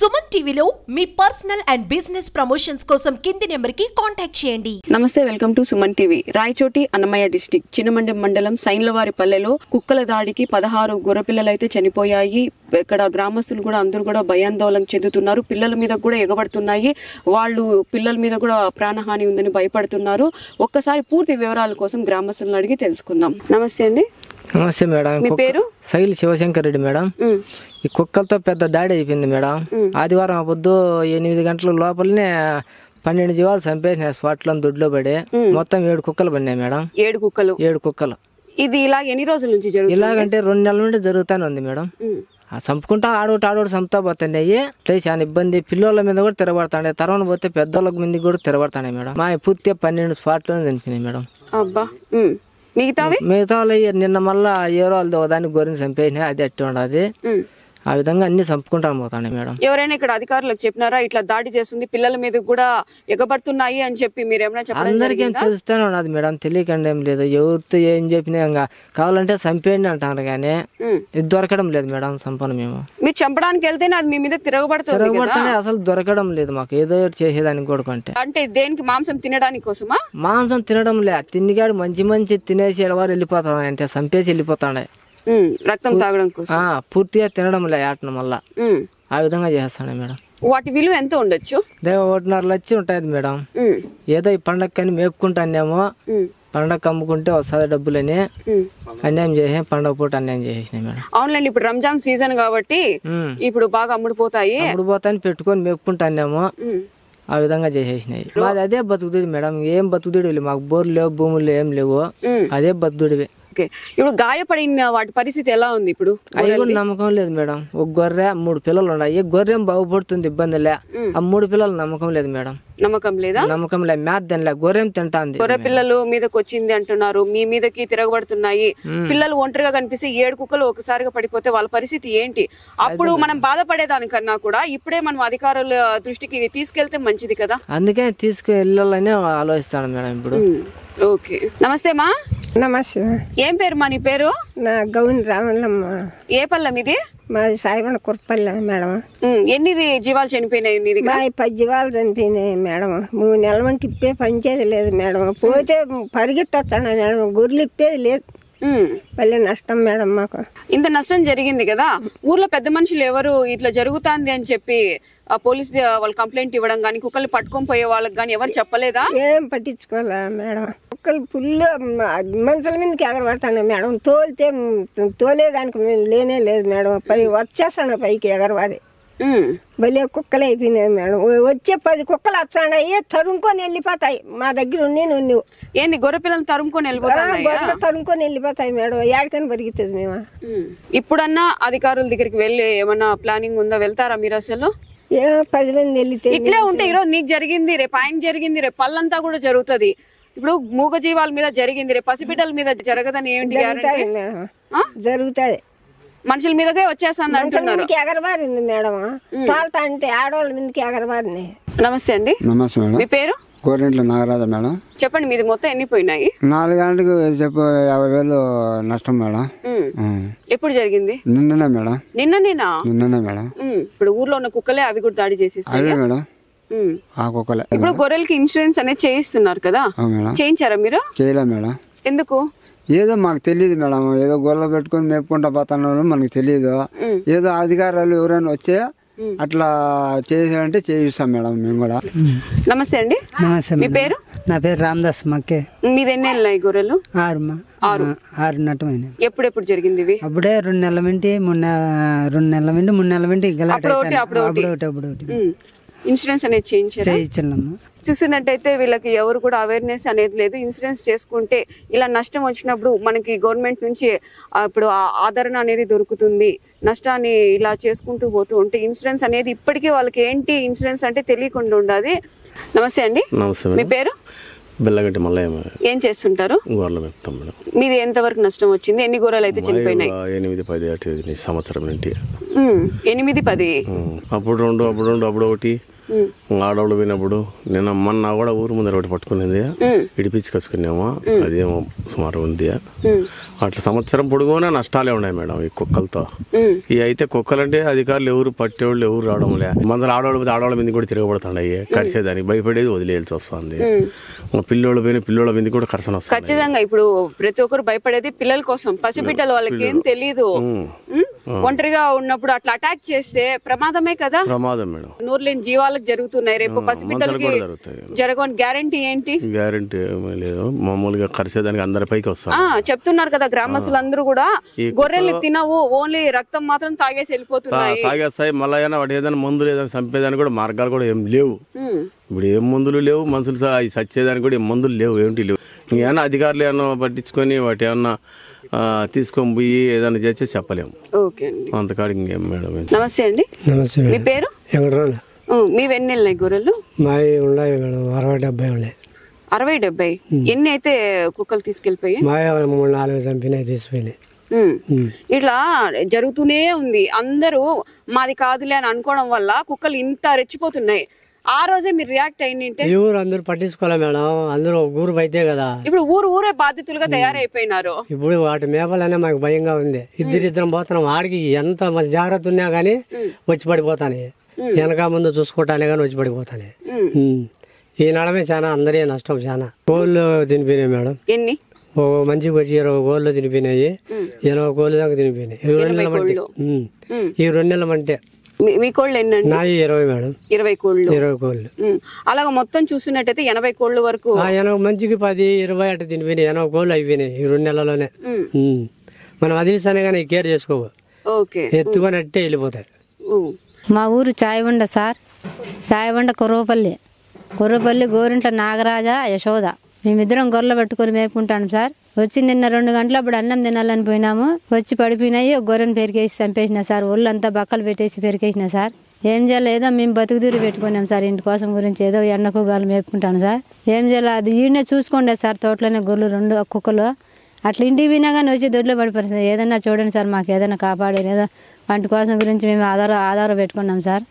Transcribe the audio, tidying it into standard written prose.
సుమన్ టీవీలో మీ personal and business promotions కోసం కింది నెంబర్కి కాంటాక్ట్ చేయండి. నమస్తే, welcome to Suman TV. Rayachoti Annamayya district Chinnamandem మండలం సైన్లవారి పల్లెలో కుక్కల దాడికి 16 గొర్రెపిల్లలైతే చనిపోయాయి. ఇక్కడ గ్రామస్తులు కూడా అందరూ కూడా భయాందోళన చెందుతున్నారు. పిల్లల మీద కూడా ఎగబడుతున్నాయి. వాళ్ళు పిల్లల మీద కూడా ప్రాణహాని ఉందని భయపడుతున్నారు. ఒక్కసారి పూర్తి వివరాల కోసం గ్రామస్తులను అడిగి తెలుసుకుందాం. నమస్తే అండి. నమస్తే మేడం. మీ పేరు? సైల్ శివశంకర్ రెడ్డి మేడం. ఈ కుక్కలతో పెద్ద దాడి అయిపోయింది మేడం. ఆదివారం పొద్దు 8 గంటల లోపలనే 12 జీవాలు చంపేసినాయి. స్పాట్లో దొడ్లో పడి మొత్తం 7 కుక్కలు పడినాయి మేడం. 7 కుక్కలు. ఇది ఇలా ఎన్ని రోజుల నుంచి జరుగుతుంది? ఇలాగంటే 2 నెలల నుండి జరుగుతానే ఉంది మేడం. చంపుకుంటా ఆడోటి చంపుతా పోతున్నాయి. చాలా ఇబ్బంది. పిల్లల మీద కూడా తిరగబడతాయి. తర్వాత పోతే పెద్దోళ్ళ మీద కూడా తిరగబడతాయి మేడం. మా పూర్తిగా 12 స్పాట్లోనే చనిపోయినాయి మేడం. అబ్బా. మిగతా నిన్న మళ్ళా ఏరోళ్ళు దానికి గొర్రెని చంపేసినాయి. అది అట్టి ఉండదు. ఆ విధంగా అన్ని చంపుకుంటాను పోతాయి మేడం. ఎవరైనా ఇక్కడ అధికారులకు చెప్పినారా ఇట్లా దాడి చేస్తుంది, పిల్లల మీద కూడా ఎగబడుతున్నాయి అని చెప్పి మీరు ఏమైనా చెప్పారు? అందరికీ తెలుస్తూనే ఉన్నది మేడం. తెలియకుండా ఏం లేదు. ఎవరితో ఏం చెప్పినా ఇంకా కావాలంటే చంపేయండి అంటారు కానీ ఇది దొరకడం లేదు మేడం. చంపను మేము. మీరు చంపడానికి వెళ్తేనే అది మీ మీద తిరగబడుతుంది. అసలు దొరకడం లేదు మాకు. ఏదో చేసేదానికి కూడా అంటే దేనికి? మాంసం తినడానికి కోసమా? మాంసం తినడం లే. తిండిగాడు మంచి తినేసి ఎవరు వెళ్ళిపోతాడు అంటే చంపేసి వెళ్ళిపోతాడే. రక్తం తాగడం కోసం పూర్తిగా తినడం లే. ఆటను మళ్ళా ఆ విధంగా చేస్తాను మేడం. వాటి విలువ ఎంత ఉండొచ్చు? 1.5 లక్షలు ఉంటుంది మేడం. ఏదో ఈ పండగని మేపుకుంటానేమో. పండగ అమ్ముకుంటే వస్తుంది డబ్బులని అన్యాయం చేసి పండగ పూట అన్యాయం చేసేసినాయి మేడం. అవునులేండి, ఇప్పుడు రంజాన్ సీజన్ కాబట్టి ఇప్పుడు బాగా అమ్ముడుపోతాయి. పెట్టుకొని మేపుకుంటానేమో. ఆ విధంగా చేసేసినాయి. మాది అదే బతుకుదుడి మేడం. ఏం బతుకుదుడి మాకు. బోర్లు లేవు, భూములు ఏం లేవు. అదే బతుకుడివి. ఇప్పుడు గాయపడిన వాటి పరిస్థితి ఎలా ఉంది ఇప్పుడు? అవి కూడా నమ్మకం లేదు మేడం. ఒక గొర్రె 3 పిల్లలు ఉన్నాయి. గొర్రె బాగుపడుతుంది, ఇబ్బంది లే. ఆ 3 పిల్లలు నమ్మకం లేదు మేడం. నమ్మకం లేదా? నమ్మకం లేదు. మ్యాథ్ తినలే. గొర్రెం తింటాంది. గొర్రె పిల్లలు మీదకి వచ్చింది అంటున్నారు. మీ మీదకి తిరగబడుతున్నాయి. పిల్లలు ఒంటరిగా కనిపిస్తే 7 కుక్కలు ఒకసారిగా పడిపోతే వాళ్ళ పరిస్థితి ఏంటి? అప్పుడు మనం బాధపడేదానికన్నా కూడా ఇప్పుడే మనం అధికారుల దృష్టికి తీసుకెళ్తే మంచిది కదా. అందుకే తీసుకెళ్ళాలని ఆలోచిస్తాను మేడం ఇప్పుడు. ఓకే. నమస్తే మా. నమస్తే. ఏం పేరు మా నీ పేరు? నా గౌని రామల్లమ్మ. ఏ పల్లెం ఇది? మాది సాయిబండ కుర్పల్లె మేడం. ఎన్ని జీవాలు చనిపోయినాయి? 10 జీవాలు చనిపోయినాయి మేడం. 3 నెలల వంటి ఇప్పే పనిచేది లేదు మేడం. పోతే పరిగెత్తొచ్చాను మేడం. గొర్రెలు ఇప్పేది లేదు. పల్లె నష్టం మేడం మాకు. ఇంత నష్టం జరిగింది కదా, ఊర్లో పెద్ద మనుషులు ఎవరు ఇట్లా జరుగుతాంది అని చెప్పి ఆ పోలీస్ వాళ్ళు కంప్లైంట్ ఇవ్వడం గానీ, కుక్కలు పట్టుకొని పోయే వాళ్ళకి గానీ ఎవరు చెప్పలేదా? ఏం పట్టించుకోలే మేడం. కుక్కలు ఫుల్ మనుషుల మీదకి ఎగరబడతాను మేడం. తోలేదానికి లేనే లేదు మేడం. వచ్చేస్తాను పైకి ఎగరవాడి. భలే కుక్కలు అయిపోయినాయి మేడం. వచ్చే 10 కుక్కలు వచ్చాయి, తరుముకొని వెళ్ళిపోతాయి. మా దగ్గర నువ్వు ఏంది గొర్రె పిల్లలు తరుముకొని వెళ్ళిపోతాయి? తరుముకొని వెళ్ళిపోతాయి మేడం. ఏడికని పరిగెత్తుంది మేము. ఇప్పుడన్నా అధికారుల దగ్గరికి వెళ్ళి ఏమన్నా ప్లానింగ్ ఉందా? వెళ్తారా మీరు? అసలు 10 మంది వెళ్తే ఇట్లే ఉంటే ఈరోజు నీకు జరిగింది, రేపు ఆయన జరిగింది, రేపు పళ్ళంతా కూడా జరుగుతుంది. ఇప్పుడు మూగ జీవాల మీద జరిగింది, రేపు పసిబిడ్డల మీద జరగదని ఏంటి గ్యారెంటీ? జరుగుతాయి. మనుషుల మీదకే వచ్చేస్తాను అంటున్నారు. ఎగరబారింది మేడం. తాళతా అంటే ఆడవాళ్ళ మీదకి ఎగరబారినాయి. నమస్తే అండి. నమస్తే మేడం. మీ పేరు? గోరెంట్ల నాగరాజ మేడం. చెప్పండి, మీది మొత్తం ఎన్ని పోయినాయి? 4 గంటలకు చెప్పు 50,000 నష్టం మేడం. ఎప్పుడు జరిగింది? నిన్ననే మేడం. నిన్ననే మేడం. ఇప్పుడు ఊర్లో ఉన్న కుక్కలే అవి కూడా దాడి చేసేసాయి మేడం. ఆ కుక్కలే. ఇప్పుడు గొర్రెలకి ఇన్సూరెన్స్ అనేది చేయిస్తున్నారు కదా, చేయించారా మీరు? చేయలే మేడం. ఎందుకు? ఏదో మాకు తెలియదు మేడం. ఏదో గొర్రెలు పెట్టుకుని మేపుకుంటా పోతున్నాను, మనకు తెలియదు. ఏదో అధికారులు ఎవరైనా వచ్చే అట్లా చేసారంటే చేయిస్తాం మేడం మేము కూడా. నమస్తే అండి. నమస్తే. మీ పేరు? నా పేరు రామదాస్ మక్కే. మీది ఎన్ని నెలలు గొర్రెలు? 6 నట్టమైంది. ఎప్పుడు జరిగింది ఇవి? అప్పుడే 2 నెలల వెంటి 3 నెలల వెంటి అప్పుడు ఇన్సూరెన్స్ అనేది చేయించాము. చూసినట్టయితే వీళ్ళకి ఎవరు కూడా అవేర్నెస్ అనేది లేదు. ఇన్సూరెన్స్ చేసుకుంటే ఇలా నష్టం వచ్చినప్పుడు మనకి గవర్నమెంట్ నుంచి ఇప్పుడు ఆదరణ అనేది దొరుకుతుంది. నష్టాన్ని ఇలా చేసుకుంటూ పోతూ ఉంటే ఇన్సూరెన్స్ అనేది ఇప్పటికీ వాళ్ళకి ఏంటి ఇన్సూరెన్స్ అంటే తెలియకుండా ఉండదు. నమస్తే అండి. మీ పేరు? బెల్లగడ్డి మల్లయ్య. ఏం చేస్తుంటారు? గొర్రెలు మేపుతాం మేడం. మీది ఎంత వరకు నష్టం వచ్చింది? ఎన్ని గొర్రెలు అయితే చనిపోయినాయి? 8-10 సంవత్సరం నుండి. 8-10. అప్పుడు 2, అప్పుడు 1. ఆడవాళ్ళు పోయినప్పుడు మొన్న కూడా ఊరు ముందర ఒకటి పట్టుకునేది ఇడిపించుకొచ్చుకున్నాము, అదేమో సుమారు ఉంది. అట్లా సంవత్సరం పొడుగునా నష్టాలే ఉన్నాయి మేడం ఈ కుక్కలతో. ఈ అయితే కుక్కలంటే అధికారులు ఎవరు పట్టేవాళ్ళు ఎవరు రావడంలే, మందరు ఆడవాళ్ళ మీద కూడా తిరగబడుతున్నాయి, కరిసేదానికి భయపడేది వదిలేయాల్సి వస్తుంది. పిల్లోళ్ళు పోయిన పిల్లోళ్ళ మీద కూడా కరసన వస్తుంది. ఖచ్చితంగా ఇప్పుడు ప్రతి ఒక్కరు భయపడేది పిల్లల కోసం, పసిబిడ్డలు వాళ్ళకి ఏం తెలీదు. ఒంటరిగా ఉన్నప్పుడు అట్లా అటాక్ చేస్తే ప్రమాదమే కదా. ప్రమాదం మేడం, నోరు లేని జీవాలకు జరుగుతున్నాయి, రేపు పసిబిడ్డలకి జరగని గ్యారంటీ ఏంటి? గ్యారంటీ ఏమీ లేదు, మామూలుగా కరిసేదానికి అందరిపైకి వస్తాం. చెప్తున్నారు కదా గ్రామస్తులందరూ కూడా, గొర్రెల్ని తినవు, ఓన్లీ రక్తం మాత్రం తాగేసి వెళ్ళిపోతున్నాయి. తాగేస్తాయి మళ్ళీ వాటి ఏదైనా మందులు ఏదైనా చంపేదానికి కూడా మార్గాలు కూడా ఏం లేవు. ఇప్పుడు ఏం మందులు లేవు, మనుషులు చచ్చేదానికి కూడా ఏం మందులు లేవు, ఏమిటి లేవు. ఇంకేమన్నా అధికారులు ఏమన్నా పట్టించుకొని వాటి ఏమన్నా తీసుకొని పోయి ఏదైనా చేస్తే చెప్పలేము. అంతకాడికి ఇంకేం మేడం. నమస్తే అండి. నమస్తే. మీ పేరు? మీ ఎన్ని వెళ్ళినాయి గొర్రెలు? మా ఉన్నాయి మేడం 60-70 ఉన్నాయి. 60-70 ఎన్ని అయితే కుక్కలు తీసుకెళ్లిపోయి? మా 3-4 చంపినాయి, తీసుకుపోయినాయి. ఇట్లా జరుగుతూనే ఉంది. అందరూ మాది కాదులే అని అనుకోవడం వల్ల కుక్కలు ఇంత రెచ్చిపోతున్నాయి. ఆ రోజే మీరు రియాక్ట్ అయ్యింటే ఊరు అందరూ పట్టించుకోలే మేడం, అందరూ ఊరు బయటే కదా. ఇప్పుడు ఊరే బాధితులుగా తయారైపోయినారు. ఇప్పుడు వాటి మేపలనే మాకు భయంగా ఉంది. ఇద్దరిద్దరం పోతున్నాం, ఆడికి ఎంత జాగ్రత్త ఉన్నా గానీ వచ్చి పడిపోతానే, వెనక ముందు చూసుకుంటానే గానీ వచ్చి పడిపోతానే. ఈ నడమే చాలా అందరే నష్టం. చాలా కోళ్ళు తినిపోయినాయి మేడం. ఎన్ని? ఓ మంచిగా వచ్చి 20 కోళ్ళు తినిపోయినాయి, 80 కోళ్ళు దాకా తినిపోయినాయి. ఈ 2 నెలల మంటే, ఈ 2 నెలల మంటే. మీ కోళ్ళు ఎన్నండి? నాయి 20 మేడం. 20 కోళ్ళు. 20 కోళ్ళు. అలాగా మొత్తం చూస్తున్నట్టయితే 80 కోళ్ళు వరకు. 80 మంచికి 10-20 అట్లా తినిపోయినాయి. 80 కోళ్ళు అయిపోయినాయి ఈ 2 నెలల్లోనే. మనం అదిలిస్తానే కానీ కేర్ చేసుకోవు, ఎత్తుకొని అట్టే వెళ్ళిపోతాయి. మా ఊరు చాయబండ సార్, చాయబండ కుర్రపల్లి గోరింట్ల నాగరాజ యశోద. మేమిద్దరం గొర్రెలు పట్టుకొని మేపుకుంటాను సార్. వచ్చి నిన్న 2 గంటలప్పుడు అన్నం తినాలని పోయినాము, వచ్చి పడిపోయినాయి. ఒక గొర్రెను పెరికేసి చంపేసిన సార్, ఒళ్ళంతా బక్కలు పెట్టేసి పెరికేసిన సార్. ఏం చేయాలి, ఏదో మేము బతుకుదూరి పెట్టుకున్నాం సార్, ఇంటి కోసం గురించి ఏదో ఎండకు గాలు మేపుకుంటాను సార్. ఏం చేయాలి, అది ఈయనే చూసుకోండి సార్, తోటలోనే గొర్రెలు 2 కుక్కలు అట్లా ఇంటికి పోయినా కానీ వచ్చి దొడ్లో పడిపోతుంది. ఏదన్నా చూడండి సార్, మాకు ఏదైనా కాపాడేది, ఏదో వాటి కోసం గురించి మేము ఆధారం పెట్టుకున్నాం సార్.